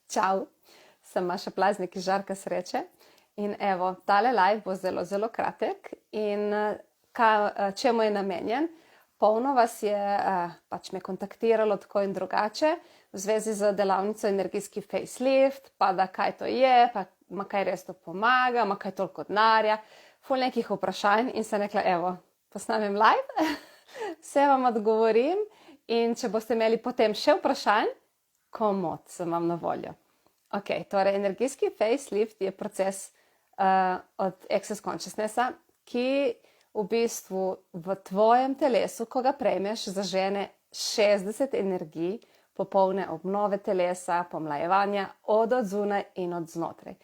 Čau, sem Maša Plaznik iz Žarka sreče in evo, tale live bo zelo, zelo kratek in čemu je namenjen. Polno vas je pač me kontaktiralo tako in drugače v zvezi z delavnico energijski facelift, pa da kaj to je, pa kaj res to pomaga, kaj toliko denarja, ful nekih vprašanj in sem rekla, evo, posnamem live, vse vam odgovorim in če boste imeli potem še vprašanj, komot sem vam na voljo. Ok, torej energijski facelift je proces od Access Consciousnessa, ki v bistvu v tvojem telesu, ko ga prejmeš, zažene 60 energij, popolne obnove telesa, pomlajevanja od zunaj in od znotraj.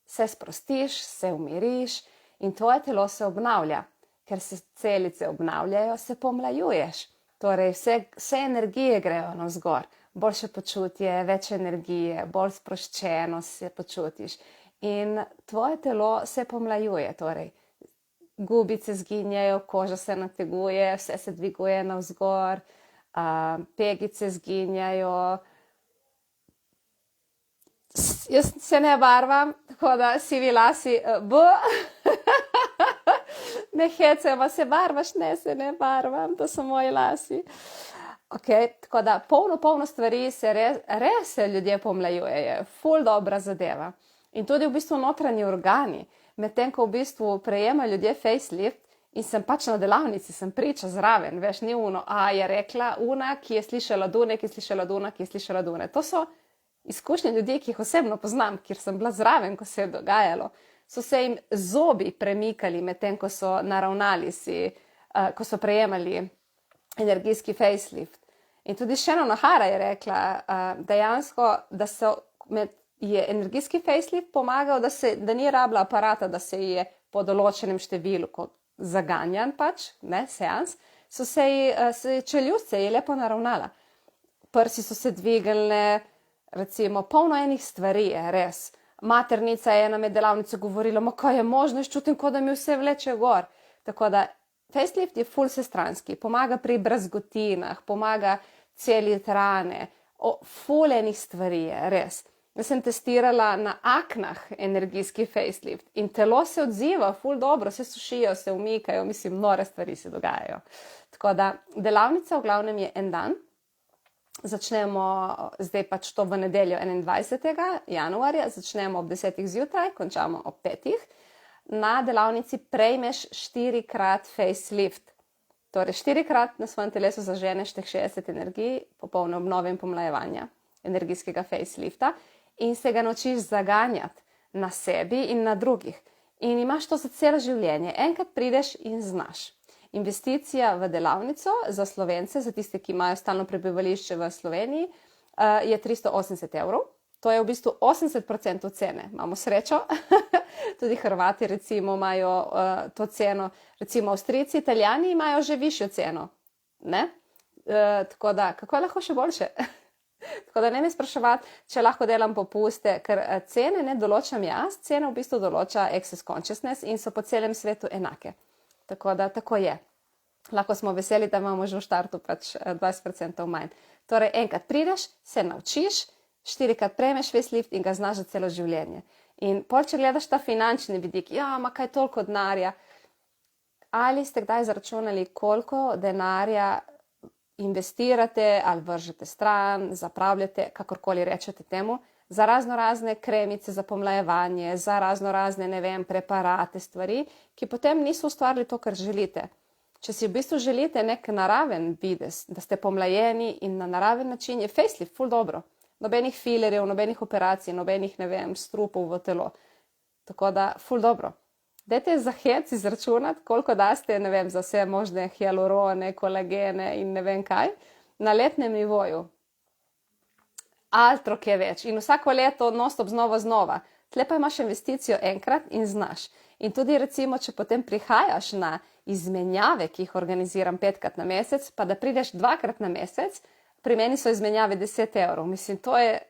Se sprostiš, se umiriš in tvoje telo se obnavlja. Ker se celice obnavljajo, se pomlajuješ. Torej vse energije grejo navzgor. Boljše počutje, več energije, bolj sproščeno se počutiš. In tvoje telo se pomlajuje, torej gubice zginjajo, koža se nateguje, vse se dviguje navzgor, pegice zginjajo. Jaz se ne barvam, tako da sivi lasi, ne hecamo, se barvaš, ne, se ne barvam, to so moji lasi. Ok, tako da polno stvari res se ljudje pomlajujejo, ful dobra zadeva. In tudi v bistvu notranji organi, medtem ko v bistvu prejema ljudje facelift in sem pač na delavnici, sem priča zraven, veš, ni uno, je rekla una, ki je slišala Dune, ki je slišala Duna, ki je slišala Dune. To so izkušnje ljudi, ki jih osebno poznam, kjer sem bila zraven, ko se je dogajalo. So se jim zobi premikali medtem, ko so naravnali si, ko so prejemali energijski facelift. In tudi Shannon O'Hara je rekla dejansko, da je energijski facelift pomagal, da ni rabila aparata, da se je po določenem številu zaganjan pač, ne, seans, čeljust se je lepo naravnala. Prsi so se dvignile, recimo, polno enih stvari je res. Maternica je na med delavnico govorila, kaj je možno, jaz čutim, kot da mi vse vleče gor. Tako da facelift je ful vsestranski, pomaga pri brazgotinah, pomaga celiti rane, ful enih stvari je, res. Jaz sem testirala na aknah energijski facelift in telo se odziva ful dobro, se sušijo, se umikajo, mislim, nore stvari se dogajajo. Tako da delavnica v glavnem je en dan, začnemo zdaj pač to v nedeljo 21. januarja, začnemo ob 10. zjutraj, končamo ob 5. Na delavnici prejmeš 4-krat facelift. Torej 4-krat na svojem telesu zaženeš teh 60 energij, popolne obnove in pomlajevanja energijskega facelifta in se ga naučiš zaganjati na sebi in na drugih. In imaš to za celo življenje. Enkrat prideš in znaš. Investicija v delavnico za Slovence, za tiste, ki imajo stalno prebivališče v Sloveniji, je 380 evrov. To je v bistvu 80% cene. Imamo srečo. Tudi Hrvati recimo imajo to ceno. Recimo Avstrijci, Italijani imajo že višjo ceno. Ne? Tako da, kako je lahko še boljše? Tako da ne me spraševati, če lahko delam popuste, ker cene ne določam jaz, cene v bistvu določa Access Consciousness in so po celem svetu enake. Tako da, tako je. Lahko smo veseli, da imamo že v štartu pač 20% manj. Torej, enkrat prideš, se naučiš, 4-krat prejmeš facelift in ga znaš za celo življenje. In pol, če gledaš ta finančni vidik, kaj toliko denarja, ali ste kdaj zaračunali, koliko denarja investirate ali vržete stran, zapravljate, kakorkoli rečete temu, za razne kremice za pomlajevanje, za razne, ne vem, preparate, stvari, ki potem niso ustvarili to, kar želite. Če si v bistvu želite nek naraven videz, da ste pomlajeni in na naraven način, je facelift ful dobro. Nobenih filerjev, nobenih operacij, nobenih, ne vem, strupov v telo. Tako da, ful dobro. Dajte za hec izračunati, koliko daste, ne vem, za vse možne hialurone, kolagene in ne vem kaj, na letnem nivoju. Altrok je več in vsako leto non-stop znova. Tle pa imaš investicijo enkrat in znaš. In tudi recimo, če potem prihajaš na izmenjave, ki jih organiziram 5-krat na mesec, pa da prideš 2-krat na mesec, pri meni so izmenjave 10 evrov. Mislim, to je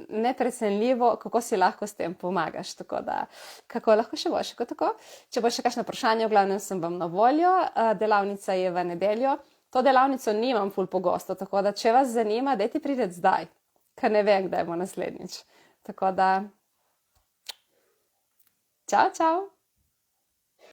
neprecenljivo, kako si lahko s tem pomagaš. Tako da, kako lahko še boljše kot tako. Če bo še kakšno vprašanje, v glavnem sem vam na voljo. Delavnica je v nedeljo. To delavnico nimam ful pogosto, tako da če vas zanima, dajte prideti zdaj, ker ne vem, kdaj bo naslednjič. Tako da, čau, čau!